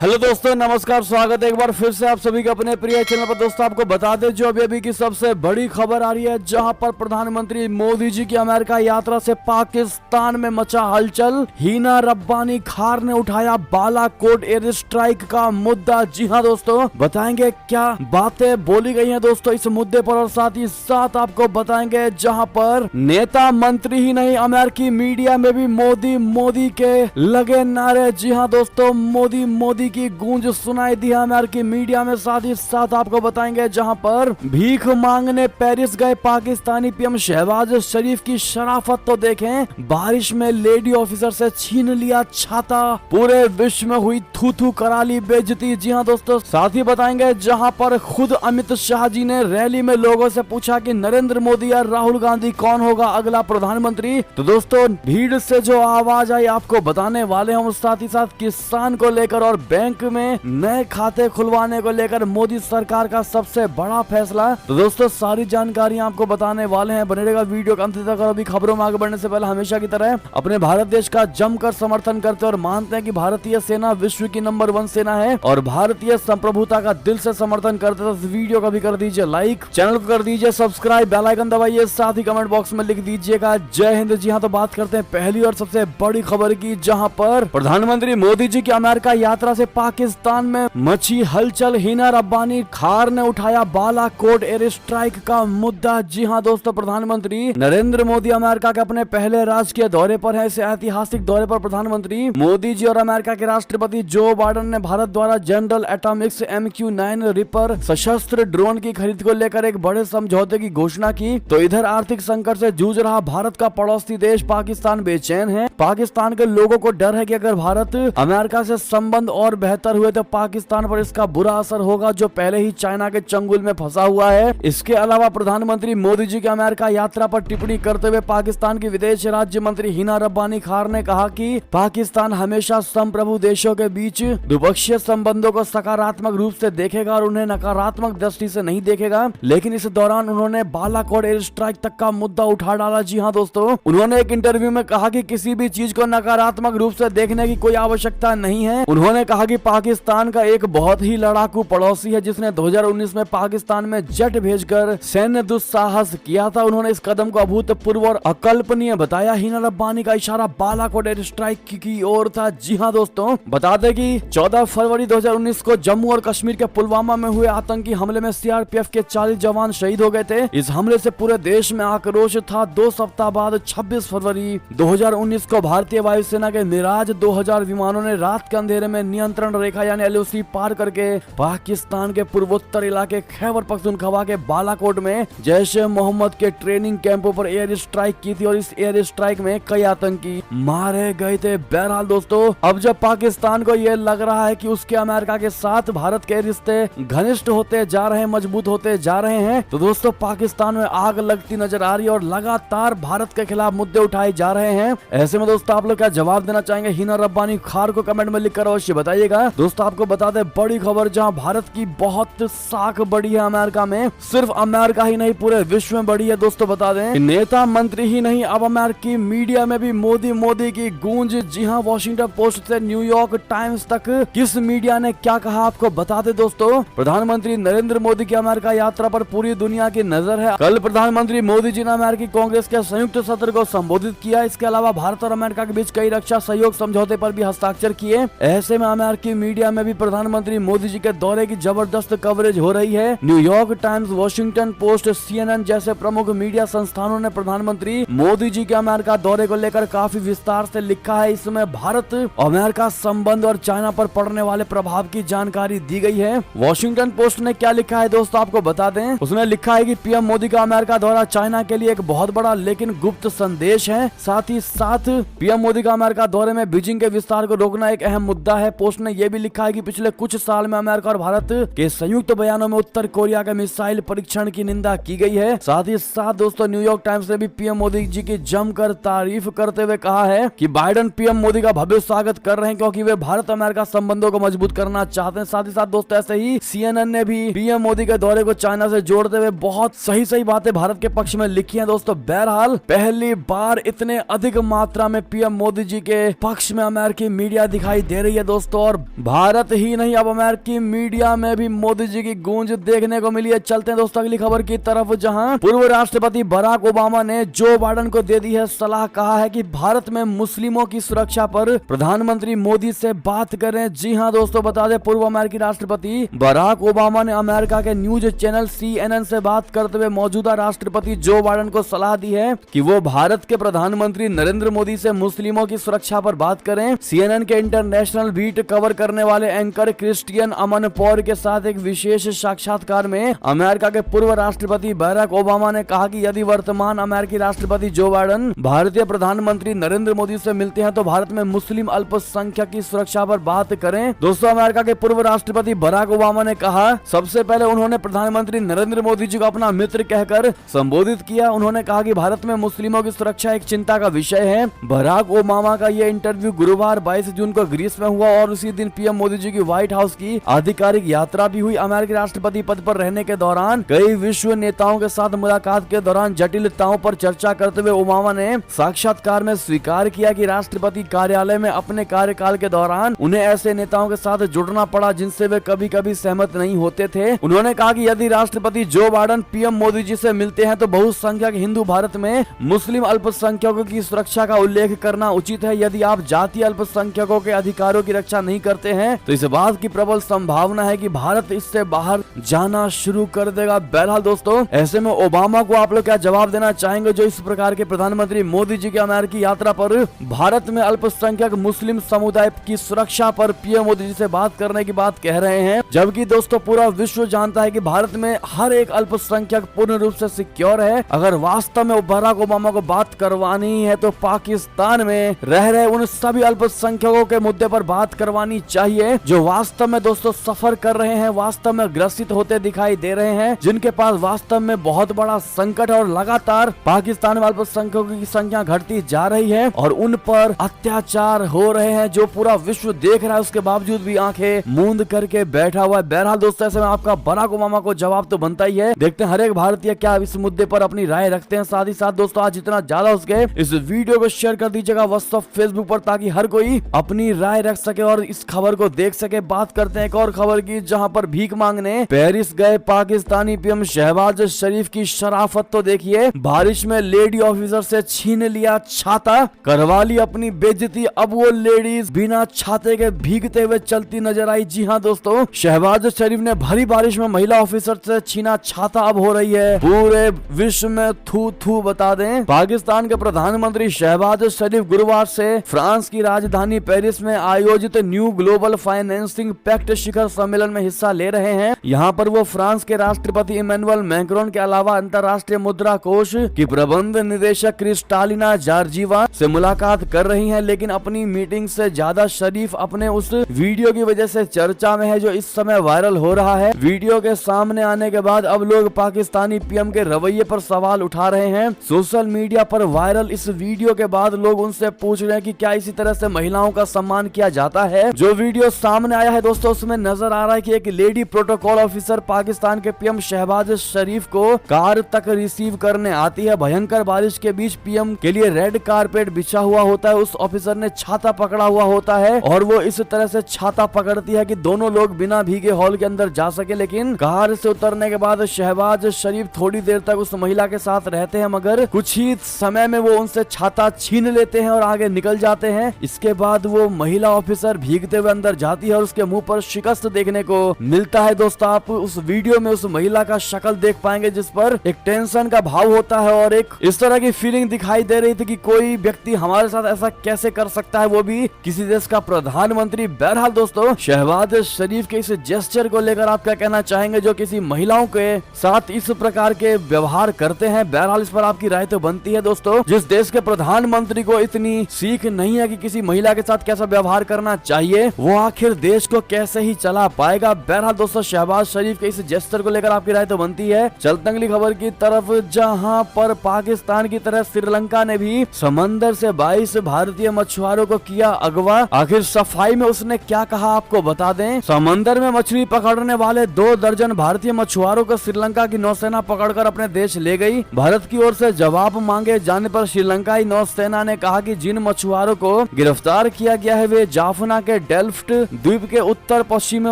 Hello दोस्तों, नमस्कार। स्वागत है एक बार फिर से आप सभी के अपने प्रिय चैनल पर। दोस्तों आपको बता दें जो अभी की सबसे बड़ी खबर आ रही है, जहां पर प्रधानमंत्री मोदी जी की अमेरिका यात्रा से पाकिस्तान में मचा हलचल। हिना रब्बानी खार ने उठाया बालाकोट एयर स्ट्राइक का मुद्दा। जी हां दोस्तों, बताएंगे क्या बातें बोली गई हैं दोस्तों इस मुद्दे पर, और साथ ही साथ आपको बताएंगे जहां पर नेता मंत्री ही नहीं, अमेरिकी मीडिया में भी मोदी मोदी के लगे नारे। जी हाँ दोस्तों, मोदी मोदी की गूंज सुनाई दी है अमेरिकी मीडिया में। साथ ही साथ आपको बताएंगे जहां पर भीख मांगने पेरिस गए पाकिस्तानी पीएम शहबाज शरीफ की शराफत तो देखें, बारिश में लेडी ऑफिसर से छीन लिया छाता। पूरे विश्व में हुई थू थू कराली बेइज्जती। जी हां दोस्तों, साथ ही बताएंगे जहां पर खुद अमित शाह जी ने रैली में लोगों से पूछा कि नरेंद्र मोदी या राहुल गांधी कौन होगा अगला प्रधानमंत्री। तो दोस्तों भीड़ से जो आवाज आई आपको बताने वाले हैं। साथ ही साथ किसान को लेकर और बैंक में नए खाते खुलवाने को लेकर मोदी सरकार का सबसे बड़ा फैसला। तो दोस्तों सारी जानकारी आपको बताने वाले हैं, बने रहेगा वीडियो के अंत तक। और अभी खबरों में आगे बढ़ने से पहले हमेशा की तरह अपने भारत देश का जमकर समर्थन करते और मानते हैं कि भारतीय सेना विश्व की नंबर 1 सेना है और भारतीय संप्रभुता का दिल से समर्थन करते। तो इस वीडियो का भी कर दीजिए लाइक, चैनल को कर दीजिए सब्सक्राइब, बेल आइकन दबाइए, साथ ही कमेंट बॉक्स में लिख दीजिएगा जय हिंद। जी हाँ, तो बात करते हैं पहली और सबसे बड़ी खबर की, जहाँ पर प्रधानमंत्री मोदी जी की अमेरिका यात्रा से पाकिस्तान में मची हलचल। हिना रब्बानी खार ने उठाया बालाकोट एयर स्ट्राइक का मुद्दा। जी हां दोस्तों, प्रधानमंत्री नरेंद्र मोदी अमेरिका के अपने पहले राजकीय दौरे पर है। इस ऐतिहासिक दौरे पर प्रधानमंत्री मोदी जी और अमेरिका के राष्ट्रपति जो बाइडेन ने भारत द्वारा जनरल एटॉमिक्स MQ-9 रिपर सशस्त्र ड्रोन की खरीद को लेकर एक बड़े समझौते की घोषणा की। तो इधर आर्थिक संकट से जूझ रहा भारत का पड़ोसी देश पाकिस्तान बेचैन है। पाकिस्तान के लोगों को डर है कि अगर भारत अमेरिका से संबंध और बेहतर हुए तो पाकिस्तान पर इसका बुरा असर होगा, जो पहले ही चाइना के चंगुल में फंसा हुआ है। इसके अलावा प्रधानमंत्री मोदी जी की अमेरिका यात्रा पर टिप्पणी करते हुए पाकिस्तान की विदेश राज्य मंत्री हिना रब्बानी खार ने कहा कि पाकिस्तान हमेशा संप्रभु देशों के बीच द्विपक्षीय संबंधों को सकारात्मक रूप से देखेगा और उन्हें नकारात्मक दृष्टि से नहीं देखेगा। लेकिन इस दौरान उन्होंने बालाकोट एयर स्ट्राइक तक का मुद्दा उठा डाला। जी हाँ दोस्तों, उन्होंने एक इंटरव्यू में कहा कि किसी भी चीज को नकारात्मक रूप से देखने की कोई आवश्यकता नहीं है। उन्होंने कहा कि पाकिस्तान का एक बहुत ही लड़ाकू पड़ोसी है जिसने 2019 में पाकिस्तान में जेट भेजकर सैन्य दुस्साहस किया था। उन्होंने इस कदम को अभूतपूर्व और अकल्पनीय बताया। हिना रब्बानी का इशारा बालाकोट एयर स्ट्राइक की ओर था। जी हां दोस्तों, बता दें कि 14 फरवरी 2019 को जम्मू और कश्मीर के पुलवामा में हुए आतंकी हमले में CRPF के 40 जवान शहीद हो गए थे। इस हमले से पूरे देश में आक्रोश था। 2 सप्ताह बाद 26 फरवरी 2019 को भारतीय वायुसेना के मिराज 2000 विमानों ने रात के अंधेरे में नियंत्रण रेखा यानी LOC पार करके पाकिस्तान के पूर्वोत्तर इलाके खैबर पख्तूनख्वा के बालाकोट में जैश मोहम्मद के ट्रेनिंग कैंपों पर एयर स्ट्राइक की थी और इस एयर स्ट्राइक में कई आतंकी मारे गए थे। बहरहाल दोस्तों, अब जब पाकिस्तान को यह लग रहा है कि उसके अमेरिका के साथ भारत के रिश्ते घनिष्ठ होते जा रहे हैं, मजबूत होते जा रहे हैं, तो दोस्तों पाकिस्तान में आग लगती नजर आ रही है और लगातार भारत के खिलाफ मुद्दे उठाए जा रहे हैं। ऐसे में दोस्तों आप लोग क्या जवाब देना चाहेंगे हिना रब्बानी खार को? कमेंट में लिखकर अवश्य बताइएगा। दोस्तों आपको बता दें बड़ी खबर, जहां भारत की बहुत साख बड़ी है अमेरिका में, सिर्फ अमेरिका ही नहीं पूरे विश्व में बड़ी है। दोस्तों बता दें नेता मंत्री ही नहीं, अब अमेरिकी मीडिया में भी मोदी मोदी की गूंज। जी हां, वॉशिंगटन पोस्ट से न्यूयॉर्क टाइम्स तक किस मीडिया ने क्या कहा आपको बता दें। दोस्तों प्रधानमंत्री नरेंद्र मोदी की अमेरिका यात्रा पर पूरी दुनिया की नजर है। कल प्रधानमंत्री मोदी जी ने अमेरिकी कांग्रेस के संयुक्त सत्र को संबोधित किया। इसके अलावा भारत और अमेरिका के बीच कई रक्षा सहयोग समझौते पर भी हस्ताक्षर किए। ऐसे में अमेरिकी मीडिया में भी प्रधानमंत्री मोदी जी के दौरे की जबरदस्त कवरेज हो रही है। New York times, Washington post, CNN जैसे प्रमुख मीडिया संस्थानों ने प्रधानमंत्री मोदी जी के अमेरिका दौरे को लेकर काफी विस्तार से लिखा है। इसमें भारत अमेरिका संबंध और चाइना पर पड़ने वाले प्रभाव की जानकारी दी गई है। वॉशिंगटन पोस्ट ने क्या लिखा है दोस्तों आपको बता दें, उसने लिखा है कि पीएम मोदी का अमेरिका दौरा चाइना के लिए एक बहुत बड़ा लेकिन गुप्त संदेश है। साथ ही साथ पीएम मोदी का अमेरिका दौरे में बीजिंग के विस्तार को रोकना एक अहम मुद्दा है। पोस्ट ने यह भी लिखा है कि पिछले कुछ साल में अमेरिका और भारत के संयुक्त बयानों में उत्तर कोरिया के मिसाइल परीक्षण की निंदा की गई है। साथ ही साथ दोस्तों न्यूयॉर्क टाइम्स ने भी पीएम मोदी जी की जमकर तारीफ करते हुए कहा है कि बाइडेन पीएम मोदी का भव्य स्वागत कर रहे हैं क्योंकि वे भारत अमेरिका संबंधों को मजबूत करना चाहते हैं। साथ ही साथ दोस्तों ऐसे ही CNN ने भी पीएम मोदी के दौरे को चाइना से जोड़ते हुए बहुत सही बातें भारत के पक्ष में लिखी हैं। दोस्तों बहरहाल पहली बार इतने अधिक मात्रा में पीएम मोदी जी के पक्ष में अमेरिकी मीडिया दिखाई दे रही है दोस्तों। और भारत ही नहीं, अब अमेरिकी मीडिया में भी मोदी जी की गूंज देखने को मिली है। चलते हैं दोस्तों अगली खबर की तरफ, जहां पूर्व राष्ट्रपति बराक ओबामा ने जो बाइडेन को दे दी है सलाह। कहा है कि भारत में मुस्लिमों की सुरक्षा पर प्रधानमंत्री मोदी से बात करें। जी हां दोस्तों, बता दें पूर्व अमेरिकी राष्ट्रपति बराक ओबामा ने अमेरिका के न्यूज चैनल CNN से बात करते हुए मौजूदा राष्ट्रपति जो बाइडेन को सलाह दी है कि वो भारत के प्रधानमंत्री नरेंद्र मोदी से मुस्लिमों की सुरक्षा पर बात करें। CNN के इंटरनेशनल बीट कवर करने वाले एंकर क्रिस्टियन अमनपोर के साथ एक विशेष साक्षात्कार में अमेरिका के पूर्व राष्ट्रपति बराक ओबामा ने कहा कि यदि वर्तमान अमेरिकी राष्ट्रपति जो बाइडेन भारतीय प्रधानमंत्री नरेंद्र मोदी से मिलते हैं तो भारत में मुस्लिम अल्पसंख्यक की सुरक्षा पर बात करें। दोस्तों, अमेरिका के पूर्व राष्ट्रपति बराक ओबामा ने कहा, सबसे पहले उन्होंने प्रधानमंत्री नरेंद्र मोदी जी को अपना मित्र कहकर संबोधित किया। उन्होंने कहा कि भारत में मुस्लिमों की सुरक्षा एक चिंता का विषय है। बराक ओबामा का ये इंटरव्यू गुरुवार 22 जून को ग्रीस में हुआ और उसी दिन पीएम मोदी जी की व्हाइट हाउस की आधिकारिक यात्रा भी हुई। अमेरिकी राष्ट्रपति पद पर रहने के दौरान कई विश्व नेताओं के साथ मुलाकात के दौरान जटिलताओं पर चर्चा करते हुए ओबामा ने साक्षात्कार में स्वीकार किया कि राष्ट्रपति कार्यालय में अपने कार्यकाल के दौरान उन्हें ऐसे नेताओं के साथ जुड़ना पड़ा जिनसे वे कभी कभी सहमत नहीं होते थे। उन्होंने कहा कि यदि राष्ट्रपति Joe Biden PM Modi ji से मिलते हैं तो बहुसंख्यक हिंदू भारत में मुस्लिम अल्पसंख्यकों की सुरक्षा का उल्लेख करना उचित है। यदि आप जातीय अल्पसंख्यकों के अधिकारों की रक्षा नहीं करते हैं तो इस बात की प्रबल संभावना है कि भारत इससे बाहर जाना शुरू कर देगा। बहरहाल दोस्तों, ऐसे में ओबामा को आप लोग क्या जवाब देना चाहेंगे जो इस प्रकार के प्रधानमंत्री मोदी जी की अमेरिकी यात्रा पर भारत में अल्पसंख्यक मुस्लिम समुदाय की सुरक्षा पर पीएम मोदी जी से बात करने की बात कह रहे हैं, जबकि दोस्तों पूरा विश्व जानता है कि भारत में हर एक अल्पसंख्यक पूर्ण रूप से सिक्योर है। अगर वास्तव में बराक ओबामा को बात करवानी है तो पाकिस्तान में रह रहे उन सभी अल्पसंख्यकों के मुद्दे पर बात करवानी चाहिए जो वास्तव में दोस्तों सफर कर रहे हैं, वास्तव में ग्रसित होते दिखाई दे रहे हैं, जिनके पास वास्तव में बहुत बड़ा संकट और लगातार पाकिस्तान में अल्पसंख्यकों की संख्या घटती जा रही है और उन पर अत्याचार हो रहे हैं जो पूरा विश्व देख रहा है, उसके बावजूद भी आंखें मूंद करके बैठा हुआ है। बहरहाल दोस्तों, ऐसे में आपका बराक ओबामा को जवाब तो बनता ही है। देखते हैं हर एक भारतीय क्या इस मुद्दे पर अपनी राय रखते हैं। साथ ही साथ दोस्तों, आज जितना ज्यादा हो सके इस वीडियो को शेयर कर दीजिएगा व्हाट्सएप फेसबुक पर, ताकि हर कोई अपनी राय रख सके और इस खबर को देख सके। बात करते हैं एक और खबर की, जहां पर भीख मांगने पेरिस गए पाकिस्तानी पीएम शहबाज शरीफ की शराफत तो देखिए। बारिश में लेडी ऑफिसर से छीन लिया छाता, करवा ली अपनी बेइज्जती। अब वो लेडीज बिना छाते के भीगते हुए चलती नजर आई। जी हाँ दोस्तों, शहबाज शरीफ ने भरी बारिश में महिला ऑफिसर से छीना छाता अब हो रही है पूरे विश्व में थू थू। बता दें, पाकिस्तान के प्रधानमंत्री शहबाज शरीफ गुरुवार से फ्रांस की राजधानी पेरिस में आयोजित न्यू ग्लोबल फाइनेंसिंग पैक्ट शिखर सम्मेलन में हिस्सा ले रहे हैं। यहाँ पर वो फ्रांस के राष्ट्रपति इमैनुअल मैक्रोन के अलावा अंतर्राष्ट्रीय मुद्रा कोष की प्रबंध निदेशक क्रिस्टालिना जॉर्जीवा से मुलाकात कर रही हैं। लेकिन अपनी मीटिंग से ज्यादा शरीफ अपने उस वीडियो की वजह से चर्चा में है जो इस समय वायरल हो रहा है। वीडियो के सामने आने के बाद अब लोग पाकिस्तानी पीएम के रवैये पर सवाल उठा रहे हैं। सोशल मीडिया पर वायरल इस वीडियो के बाद लोग उनसे पूछ रहे हैं कि क्या इसी तरह से महिलाओं का सम्मान किया जाता है। जो वीडियो सामने आया है दोस्तों, उसमें नजर आ रहा है कि एक लेडी प्रोटोकॉल ऑफिसर पाकिस्तान के पीएम शहबाज शरीफ को कार तक रिसीव करने आती है। भयंकर बारिश के बीच पीएम के लिए रेड कारपेट बिछा हुआ होता है। उस ऑफिसर ने छाता पकड़ा हुआ होता है और वो इस तरह से छाता पकड़ती है कि दोनों लोग बिना भीगे हॉल के अंदर जा सके। लेकिन कार से उतरने के बाद शहबाज शरीफ थोड़ी देर तक उस महिला के साथ रहते हैं, मगर कुछ ही समय में वो उनसे छाता छीन लेते हैं और आगे निकल जाते हैं। इसके बाद वो महिला ऑफिसर भीगते हुए अंदर जाती है और उसके मुंह पर शिकस्त देखने को मिलता है। दोस्तों, आप उस वीडियो में उस महिला का शक्ल देख पाएंगे जिस पर एक टेंशन का भाव होता है और एक इस तरह की फीलिंग दिखाई दे रही थी कि कोई व्यक्ति हमारे साथ ऐसा कैसे कर सकता है, वो भी किसी देश का प्रधानमंत्री। बहरहाल दोस्तों, शहबाज शरीफ के इस जेस्चर को लेकर आप क्या कहना चाहेंगे जो किसी महिलाओं के साथ इस प्रकार के व्यवहार करते हैं? बहरहाल इस पर आपकी राय तो बनती है। दोस्तों, जिस देश के प्रधानमंत्री को इतनी सीख नहीं है कि किसी महिला के साथ कैसा व्यवहार करना चाहिए, वो आखिर देश को कैसे ही चला पाएगा? बहरहाल दोस्तों, शहबाज शरीफ के इस जेस्चर को लेकर आपकी राय तो बनती है। चलते अगली खबर की तरफ, जहां पर पाकिस्तान की तरह श्रीलंका ने भी समंदर से 22 भारतीय मछुआरों को किया अगवा। आखिर सफाई में उसने क्या कहा आपको बता दें। समंदर में मछली पकड़ने वाले 2 दर्जन भारतीय मछुआरों को श्रीलंका की नौसेना पकड़कर अपने देश ले गई। भारत की ओर से जवाब मांगे जाने पर श्रीलंकाई नौसेना ने कहा कि जिन मछुआरों को गिरफ्तार किया गया है वे जाफना के के डेल्फ्ट द्वीप के उत्तर पश्चिम में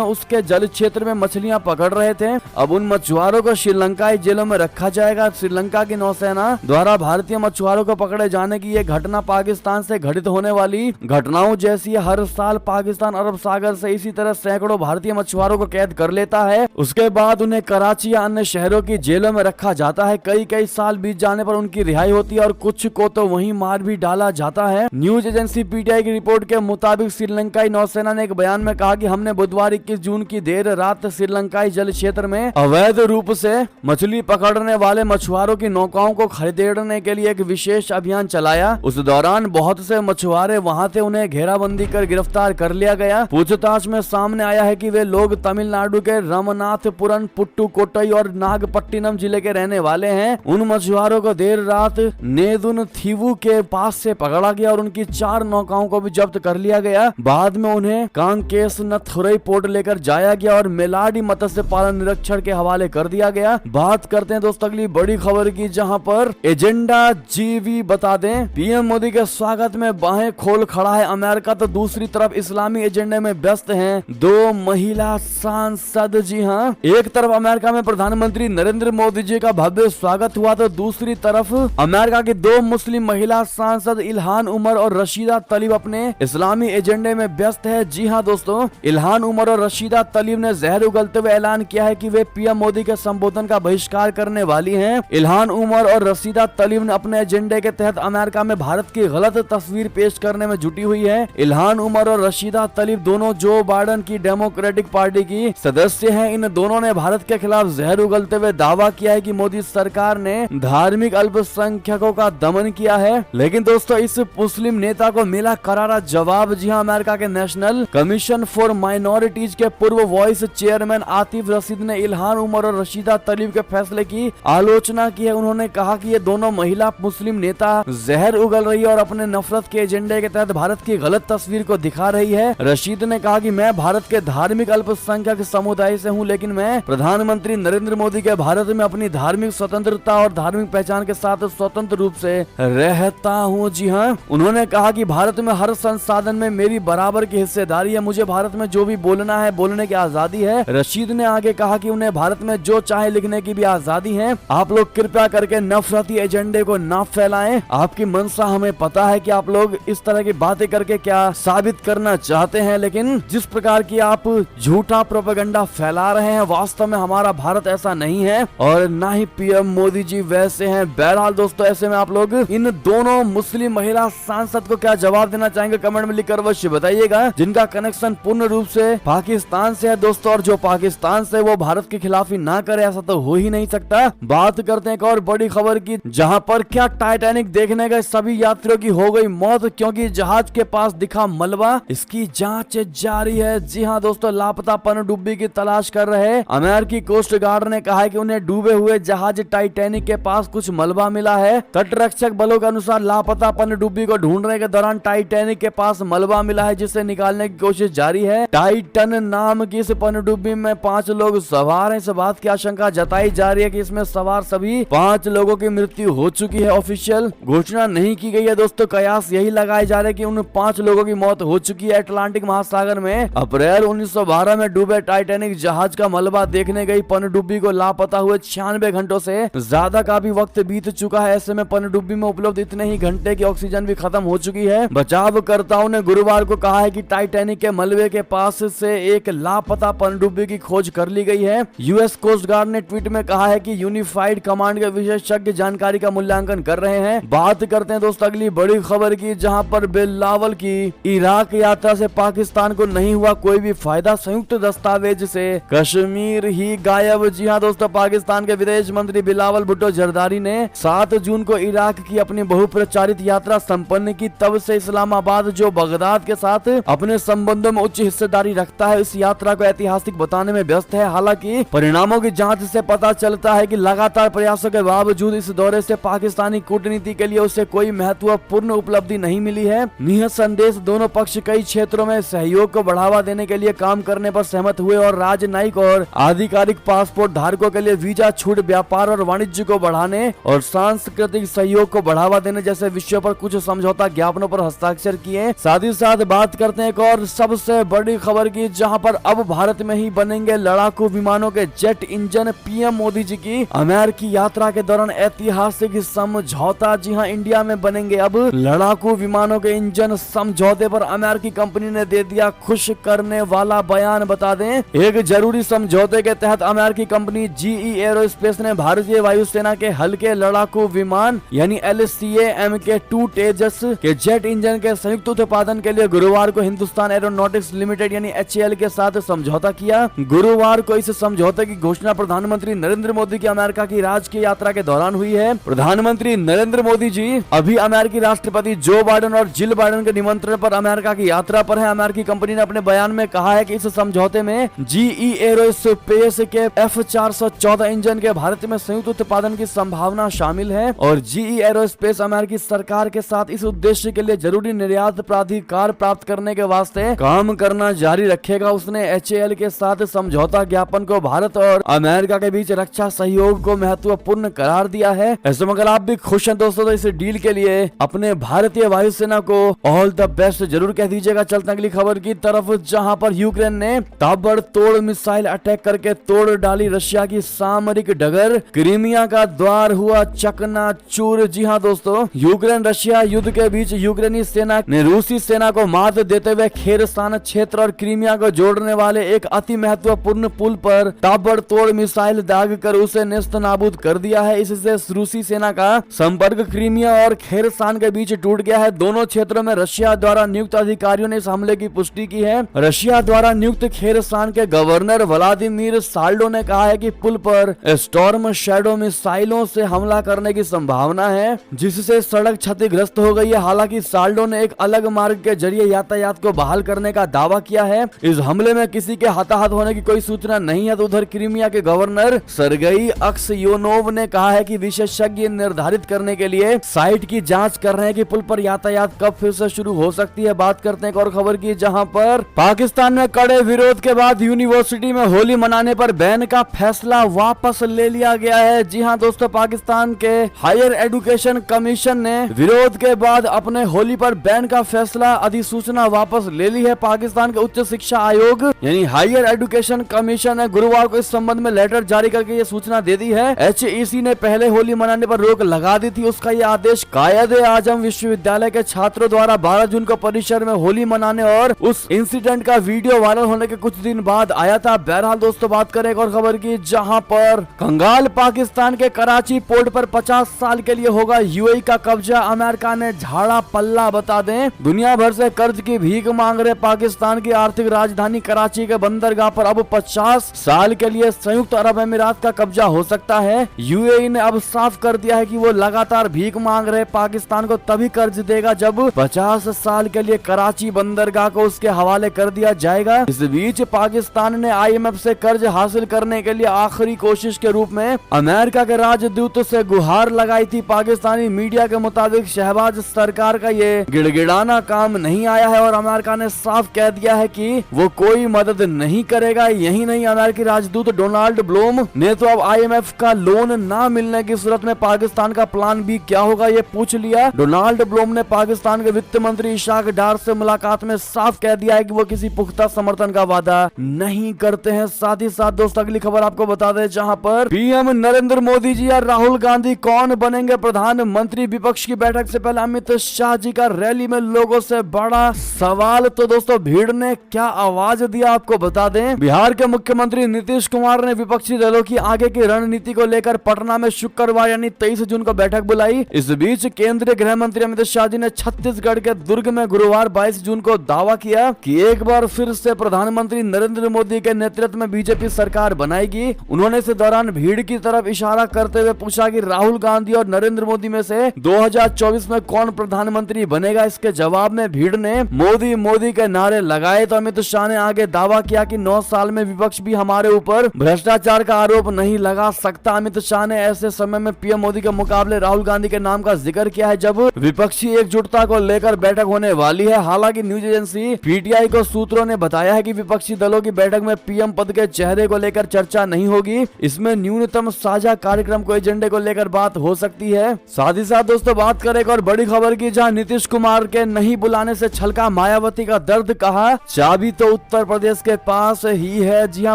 उसके जल क्षेत्र में मछलियां पकड़ रहे थे। अब उन मछुआरों को श्रीलंकाई जेलों में रखा जाएगा। श्रीलंका की नौसेना द्वारा भारतीय मछुआरों को पकड़े जाने की ये घटना पाकिस्तान से घटित होने वाली घटनाओं जैसी है। हर साल पाकिस्तान अरब सागर से इसी तरह सैकड़ों भारतीय मछुआरों को कैद कर लेता है। उसके बाद उन्हें कराची या अन्य शहरों की जेलों में रखा जाता है। कई साल बीत जाने पर उनकी रिहाई होती है और कुछ को तो वहीं मार भी डाला जाता है। न्यूज एजेंसी पीटीआई की रिपोर्ट के मुताबिक श्रीलंकाई नौसेना ने एक बयान में कहा कि हमने बुधवार 21 जून की देर रात श्रीलंकाई जल क्षेत्र में अवैध रूप से मछली पकड़ने वाले मछुआरों की नौकाओं को खदेड़ने के लिए एक विशेष अभियान चलाया। उस दौरान बहुत से मछुआरे वहां थे, उन्हें घेराबंदी कर गिरफ्तार कर लिया गया। पूछताछ में सामने आया है कि वे लोग तमिलनाडु के रामनाथपुरम, पुट्टुकोट्टई और नागपट्टिनम जिले के रहने वाले हैं। उन मछुआरों को देर रात नेदुनथीवु के पास से पकड़ा गया और उनकी 4 नौकाओं को भी जब्त कर लिया गया। बाद में उन्हें कांकेसनथुरई पोर्ट लेकर जाया गया और मेलाडी मत्स्य पालन निरीक्षण के हवाले कर दिया गया। बात करते हैं दोस्तों अगली बड़ी खबर की, जहां पर एजेंडा जीवी बता दें, पीएम मोदी के स्वागत में बाहें खोल खड़ा है अमेरिका, तो दूसरी तरफ इस्लामी एजेंडे में व्यस्त हैं 2 महिला सांसद। जी हां, एक तरफ अमेरिका में प्रधानमंत्री नरेंद्र मोदी जी का भव्य स्वागत हुआ, तो दूसरी तरफ अमेरिका की 2 मुस्लिम महिला सांसद इल्हान उमर और रशीदा तलीब अपने इस्लामी एजेंडे में व्यस्त है। जी हां दोस्तों, इल्हान उमर और रशीदा तलीब ने जहर उगलते हुए ऐलान किया है कि वे पीएम मोदी के संबोधन का बहिष्कार करने वाली हैं। इल्हान उमर और रशीदा तलीब ने अपने एजेंडे के तहत अमेरिका में भारत की गलत तस्वीर पेश करने में जुटी हुई है। इल्हान उमर और रशीदा तलीब दोनों जो बाइडेन की डेमोक्रेटिक पार्टी की सदस्य हैं। इन दोनों ने भारत के खिलाफ जहर उगलते हुए दावा किया है कि मोदी सरकार ने धार्मिक अल्पसंख्यकों का दमन किया है। लेकिन दोस्तों इस मुस्लिम नेता को मिला करारा जवाब। जी हां, अमेरिका के नेशनल कमीशन फॉर माइनॉरिटीज के पूर्व वाइस चेयरमैन आतिफ रशीद ने इल्हान उमर और रशीदा तलीब के फैसले की आलोचना की है। उन्होंने कहा कि ये दोनों महिला मुस्लिम नेता जहर उगल रही है और अपने नफरत के एजेंडे के तहत भारत की गलत तस्वीर को दिखा रही है। रशीद ने कहा कि मैं भारत के धार्मिक अल्पसंख्यक समुदाय से हूं, लेकिन मैं प्रधानमंत्री नरेंद्र मोदी के भारत में अपनी धार्मिक स्वतंत्रता और धार्मिक पहचान के साथ स्वतंत्र रूप से रहता हूं। जी हां, उन्होंने कहा कि भारत में हर संसाधन में मेरी बराबर की हिस्सेदारी है। मुझे भारत में जो भी बोलना है बोलने की आजादी है। रशीद ने आगे कहा कि उन्हें भारत में जो चाहे लिखने की भी आजादी है। आप लोग कृपया करके नफरती एजेंडे को ना फैलाएं। आपकी मंशा हमें पता है कि आप लोग इस तरह की बातें करके क्या साबित करना चाहते हैं, लेकिन जिस प्रकार की आप झूठा प्रोपेगेंडा फैला रहे हैं, वास्तव में हमारा भारत ऐसा नहीं है और ना ही पीएम मोदी जी वैसे हैं। बहरहाल दोस्तों, ऐसे में आप लोग इन दोनों मुस्लिम महिला सांसद को क्या जवाब देना चाहेंगे, कमेंट में लिखकर अवश्य बताइएगा। जिनका कनेक्शन पूर्ण रूप से पाकिस्तान से है दोस्तों, और जो पाकिस्तान से वो भारत के खिलाफ ही ना करे, ऐसा तो हो ही नहीं सकता। बात करते हैं एक और बड़ी खबर की, जहां पर क्या टाइटैनिक देखने गए सभी यात्रियों की हो गई मौत क्योंकि जहाज के पास दिखा मलबा। इसकी जांच जारी है। जी हां दोस्तों, लापता पनडुब्बी की तलाश कर रहे अमेरिकी कोस्ट गार्ड ने कहा है कि उन्हें डूबे हुए जहाज टाइटैनिक के पास कुछ मलबा मिला है। तटरक्षक बलों के अनुसार लापता पनडुब्बी को ढूंढने के दौरान टाइटैनिक के पास मलबा मिला है, जिसे निकालने की कोशिश जारी है। टाइटन नाम की इस पनडुब्बी में 5 लोग सवार हैं। इस बात की आशंका जताई जा रही है कि इसमें सवार सभी 5 लोगों की मृत्यु हो चुकी है। ऑफिशियल घोषणा नहीं की गई है दोस्तों, कयास यही लगाए जा रहे हैं कि उन 5 लोगों की मौत हो चुकी है। अटलांटिक महासागर में अप्रैल 1912 में डूबे टाइटैनिक जहाज का मलबा देखने गई पनडुब्बी को लापता हुए 96 घंटों से ज्यादा का भी वक्त बीत चुका है। ऐसे में पनडुब्बी में उपलब्ध इतने ही घंटे की ऑक्सीजन भी खत्म हो चुकी है। बचावकर्ताओं ने गुरुवार को कहा है कि टाइटैनिक के मलबे के पास से एक लापता पनडुब्बी की खोज कर ली गई है। यूएस कोस्ट गार्ड ने ट्वीट में कहा है कि यूनिफाइड कमांड के विशेषज्ञ जानकारी का मूल्यांकन कर रहे हैं। बात करते हैं दोस्तों अगली बड़ी खबर की, जहां पर बिलावल की इराक यात्रा से पाकिस्तान को नहीं हुआ कोई भी फायदा, संयुक्त दस्तावेज से कश्मीर ही गायब। जी हां दोस्तों, पाकिस्तान के विदेश मंत्री बिलावल भुट्टो जरदारी ने 7 जून को इराक की अपनी बहुप्रचारित यात्रा संपन्न की। तब से इस्लामाबाद, जो बगदाद के साथ अपने संबंधों में उच्च हिस्सेदारी रखता है, इस यात्रा को ऐतिहासिक बताने में व्यस्त है। हालांकि परिणामों की जांच से पता चलता है कि लगातार प्रयासों के बावजूद इस दौरे से पाकिस्तानी कूटनीति के लिए उसे कोई महत्वपूर्ण उपलब्धि नहीं मिली है। निःसंदेह दोनों पक्ष कई क्षेत्रों में सहयोग को बढ़ावा देने के लिए काम करने पर सहमत हुए और राजनयिक और आधिकारिक पासपोर्ट धारकों के लिए वीजा छूट, व्यापार और वाणिज्य को बढ़ाने और सांस्कृतिक सहयोग को बढ़ावा देने जैसे विषयों पर कुछ समझौता ज्ञापनों पर हस्ताक्षर किए। साथ ही साथ बात करते करते हैं एक और सबसे बड़ी खबर की, जहां पर अब भारत में ही बनेंगे लड़ाकू विमानों के jet engine. PM Modi ji की अमेरिकी यात्रा के दौरान ऐतिहासिक समझौता। जी हां, इंडिया में बनेंगे अब लड़ाकू विमानों के इंजन। समझौते पर अमेरिकी कंपनी ने दे दिया खुश करने वाला बयान। बता दें, एक जरूरी समझौते के तहत अमेरिकी कंपनी जीई एरोस्पेस ने भारतीय वायुसेना के हल्के लड़ाकू विमान यानी LCA-MK2 तेजस के जेट इंजन के संयुक्त उत्पादन के लिए गुरुवार को हिंदुस्तान एरोनॉटिक्स लिमिटेड यानी HAL के साथ समझौता किया। गुरुवार को इस समझौते की घोषणा प्रधानमंत्री नरेंद्र मोदी की अमेरिका की राजकीय यात्रा के दौरान हुई है। प्रधानमंत्री नरेंद्र मोदी जी अभी अमेरिकी राष्ट्रपति जो बाइडेन और जिल बाइडेन के निमंत्रण पर अमेरिका की यात्रा पर है। अमेरिकी कंपनी ने अपने बयान में कहा है कि इस समझौते में जीई एरोस्पेस के F414 इंजन के भारत में संयुक्त उत्पादन की संभावना शामिल है और जीई एरोस्पेस अमेरिकी सरकार के साथ इस उद्देश्य के लिए जरूरी निर्यात प्राधिकार प्राप्त करने के वास्ते काम करना जारी रखेगा। उसने HAL के साथ समझौता ज्ञापन को भारत और अमेरिका के बीच रक्षा सहयोग को महत्वपूर्ण करार दिया है। ऐसे में अगर आप भी खुश हैं दोस्तों तो इस डील के लिए अपने भारतीय वायुसेना को ऑल द बेस्ट जरूर कह दीजिएगा। चलते अगली खबर की तरफ, जहां पर यूक्रेन ने ताबड़तोड़ मिसाइल अटैक करके तोड़ डाली रशिया की सामरिक डगर। क्रीमिया का द्वार हुआ चकनाचूर। जी हां दोस्तों, यूक्रेन रशिया युद्ध के बीच यूक्रेनी सेना ने रूसी सेना को मात देते हुए खेरसान क्षेत्र और क्रीमिया को जोड़ने वाले एक अति महत्वपूर्ण पुल पर ताबड़तोड़ मिसाइल दाग कर उसे नेस्तनाबूद कर दिया है। इससे रूसी सेना का संपर्क क्रीमिया और खेरसान के बीच टूट गया है। दोनों क्षेत्रों में रशिया द्वारा नियुक्त अधिकारियों ने इस हमले की पुष्टि की है। रशिया द्वारा नियुक्त खेरसान के गवर्नर व्लादिमीर साल्डो ने कहा है कि पुल पर स्टॉर्म शैडो मिसाइलों से हमला करने की संभावना है, जिससे सड़क क्षतिग्रस्त हो गई है। हालांकि साल्डो ने एक अलग मार्ग के जरिए यातायात को बहाल करने का दावा किया है। इस हमले में किसी के हताहत होने की कोई सूचना नहीं है। तो उधर क्रीमिया के गवर्नर सर्गेई अक्सयोनोव ने कहा है कि विशेषज्ञ निर्धारित करने के लिए साइट की जांच कर रहे हैं कि पुल पर यातायात कब फिर से शुरू हो सकती है। बात करते हैं एक और खबर की, जहां पर पाकिस्तान में कड़े विरोध के बाद यूनिवर्सिटी में होली मनाने पर बैन का फैसला वापस ले लिया गया है। जी हां दोस्तों, पाकिस्तान के हायर एजुकेशन कमीशन ने विरोध के बाद अपने होली पर बैन का फैसला अधिसूचना वापस ले ली है। पाकिस्तान के उच्च शिक्षा आयोग यानी हायर एजुकेशन कमीशन ने गुरुवार को इस संबंध में लेटर जारी करके ये सूचना दे दी है। HEC ने पहले होली मनाने पर रोक लगा दी थी। उसका ये आदेश कायदे आजम विश्वविद्यालय के छात्रों द्वारा 12 जून को परिसर में होली मनाने और उस इंसिडेंट का वीडियो वायरल होने के कुछ दिन बाद आया था। बहरहाल दोस्तों, बात करें एक और खबर की, जहां पर कंगाल पाकिस्तान के कराची पोर्ट पर 50 साल के लिए होगा UAE का कब्जा। अमेरिका ने झाड़ा पल्ला। बता दें, दुनिया भर से कर्ज की भीख मांग रहे पाकिस्तान की आर्थिक राजधानी कराची के बंदरगाह पर अब 50 साल के लिए संयुक्त अरब अमीरात का कब्जा हो सकता है। UAE ने अब साफ कर दिया है कि वो लगातार भीख मांग रहे पाकिस्तान को तभी कर्ज देगा जब 50 साल के लिए कराची बंदरगाह को उसके हवाले कर दिया जाएगा। इस बीच पाकिस्तान ने IMF से कर्ज हासिल करने के लिए आखिरी कोशिश के रूप में अमेरिका के राजदूत से गुहार लगाई थी। पाकिस्तानी मीडिया के मुताबिक शहबाज सरकार का ये गिड़गिड़ाना काम नहीं आया है और अमेरिका ने साफ कह दिया है कि वो कोई मदद नहीं करेगा। यही नहीं, अमेरिकी राजदूत डोनाल्ड ब्लूम ने तो अब IMF का लोन ना मिलने की सूरत में पाकिस्तान का प्लान भी क्या होगा ये पूछ लिया। डोनाल्ड ब्लूम ने पाकिस्तान के वित्त मंत्री इशाक डार से मुलाकात में साफ कह दिया है कि वो किसी पुख्ता समर्थन का वादा नहीं करते हैं। साथ ही साथ दोस्तों, अगली खबर आपको बता दें, जहां पर PM नरेंद्र मोदी जी या राहुल गांधी कौन बनेंगे प्रधानमंत्री। विपक्ष की बैठक से पहले अमित शाह जी का रैली में लोगों से बड़ा सवाल। तो दोस्तों, भीड़ ने क्या आवाज दिया आपको बता दें। बिहार के मुख्यमंत्री नीतीश कुमार ने विपक्षी दलों की आगे की रणनीति को लेकर पटना में शुक्रवार यानी 23 जून को बैठक बुलाई। इस बीच केंद्रीय गृह मंत्री अमित शाह जी ने छत्तीसगढ़ के दुर्ग में गुरुवार 22 जून को दावा किया कि एक बार फिर से प्रधानमंत्री नरेंद्र मोदी के नेतृत्व में बीजेपी सरकार बनाएगी। उन्होंने इस दौरान भीड़ की तरफ इशारा करते हुए पूछा कि राहुल गांधी और नरेंद्र मोदी में से 2024 में कौन प्रधानमंत्री बनेगा। इसके जवाब में भीड़ ने मोदी मोदी के नारे लगाए। तो अमित शाह ने आगे दावा किया कि 9 साल में विपक्ष भी हमारे ऊपर भ्रष्टाचार का आरोप नहीं लगा सकता। अमित शाह ने ऐसे समय में PM मोदी के मुकाबले राहुल गांधी के नाम का जिक्र किया है जब विपक्षी एकजुटता को लेकर बैठक होने वाली है। हालांकि न्यूज एजेंसी PTI को सूत्रों ने बताया है कि विपक्षी दलों की बैठक में PM पद के चेहरे को लेकर चर्चा नहीं होगी। इसमें न्यूनतम साझा कार्यक्रम को एजेंडे को लेकर बात हो सकती है। साथ ही साथ दोस्तों, बात करें एक और बड़ी खबर की, जहां नीतीश कुमार के नहीं बुलाने से छलका मायावती का दर्द कहा, चाबी तो उत्तर प्रदेश के पास ही है। जी हां,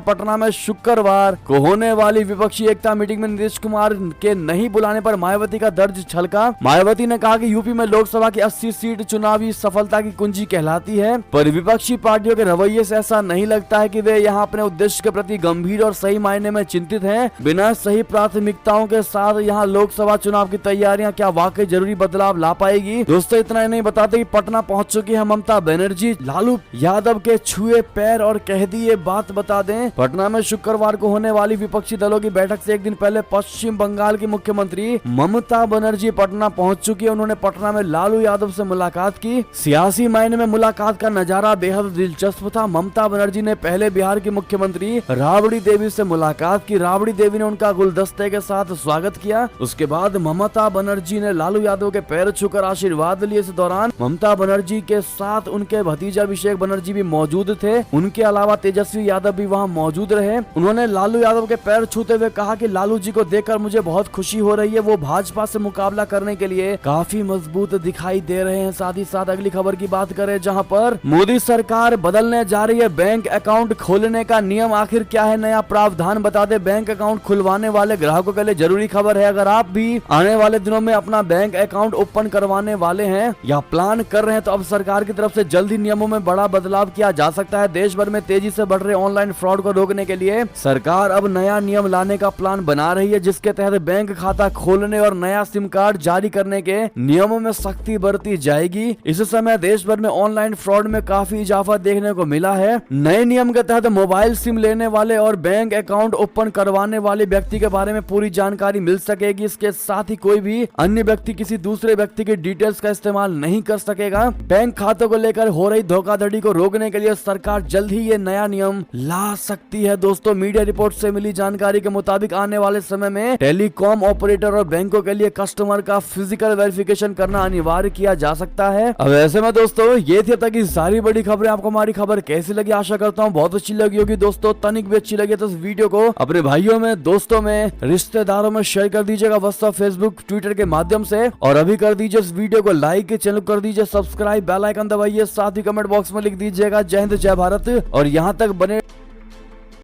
पटना में शुक्रवार को होने वाली विपक्षी एकता मीटिंग में नीतीश कुमार के नहीं बुलाने पर मायावती का दर्द छलका। मायावती ने कहा कि यूपी में लोकसभा की 80 सीट चुनावी सफलता की कुंजी कहलाती है, पर विपक्षी पार्टियों के रवैये से ऐसा नहीं लगता है कि वे यहाँ अपने उद्देश्य के प्रति गंभीर और सही मायने में चिंतित हैं। बिना सही प्राथमिकताओं के साथ यहाँ लोकसभा चुनाव की तैयारियां क्या वाकई जरूरी बदलाव ला पाएगी? दोस्तों, इतना ही नहीं, बताते कि पटना पहुंच चुकी है ममता बनर्जी। लालू यादव के छुए पैर और कह दी ये बात बता दें। पटना में शुक्रवार को होने वाली विपक्षी दलों की बैठक से एक दिन पहले पश्चिम बंगाल की मुख्यमंत्री ममता बनर्जी पटना पहुंच चुकी है। उन्होंने पटना में लालू यादव से मुलाकात की। सियासी मायने में मुलाकात का नजारा बेहद दिलचस्प था। ममता बनर्जी ने पहले बिहार की मुख्यमंत्री राबड़ी देवी से मुलाकात की। राबड़ी देवी ने उनका गुलदस्ते के साथ स्वागत किया। उसके बाद ममता बनर्जी ने लालू यादव के पैर छूकर आशीर्वाद लिए। इस दौरान ममता बनर्जी के साथ उनके भतीजा अभिषेक बनर्जी भी मौजूद थे। उनके अलावा तेजस्वी यादव भी वहां मौजूद रहे। उन्होंने लालू यादव के पैर छूते हुए कहा कि लालू जी को देखकर मुझे बहुत खुशी हो रही है। वो भाजपा से मुकाबला करने के लिए काफी मजबूत दिखाई दे रहे हैं। साथ ही साथ अगली खबर की बात करें, जहां पर मोदी सरकार बदलने जा रही है बैंक अकाउंट खोलने का नियम। आखिर क्या है नया प्रावधान, बता दे। बैंक अकाउंट खुलवाने वाले ग्राहकों के लिए जरूरी खबर है। अगर आप भी आने वाले दिनों में अपना बैंक अकाउंट ओपन करवाने वाले हैं या प्लान कर रहे हैं, तो अब सरकार की तरफ से जल्दी नियमों में बड़ा बदलाव किया जा सकता है। देश भर में तेजी से बढ़ रहे ऑनलाइन फ्रॉड को रोकने के लिए सरकार अब नया नियम लाने का प्लान बना रही है, जिसके तहत बैंक खाता खोलने और नया सिम कार्ड जारी करने के नियमों में सख्ती बरती जाएगी। इस समय देश भर में ऑनलाइन फ्रॉड में काफी इजाफा देखने को मिला है। नए नियम के तहत मोबाइल सिम लेने वाले और बैंक अकाउंट ओपन करवाने वाले व्यक्ति के बारे में पूरी जानकारी मिल सकेगी। इसके साथ ही कोई भी अन्य व्यक्ति किसी दूसरे व्यक्ति की डिटेल्स का इस्तेमाल नहीं कर सकेगा। बैंक खातों को लेकर हो रही धोखाधड़ी को रोकने के लिए सरकार जल्द ही ये नया नियम ला सकती है। दोस्तों, मीडिया रिपोर्ट से मिली जानकारी के मुताबिक आने वाले समय में टेलीकॉम ऑपरेटर और बैंकों के लिए कस्टमर का फिजिकल वेरिफिकेशन करना अनिवार्य किया जा सकता है। अब ऐसे में दोस्तों, ये थी तक की सारी बड़ी खबरें। आपको हमारी खबर कैसी लगी? आशा करता हूँ बहुत अच्छी लगी होगी। दोस्तों, तनिक भी अच्छी लगी तो इस वीडियो को अपने भाइयों में, दोस्तों में, रिश्तेदारों में शेयर कर दीजिएगा, व्हाट्सएप, फेसबुक, ट्विटर के माध्यम से। और अभी कर दीजिए इस वीडियो को लाइक, चैनल कर दीजिए सब्सक्राइब, बेल आइकन दबाइए, साथ ही कमेंट बॉक्स में लिख दीजिएगा जय हिंद जय भारत। और यहाँ तक बने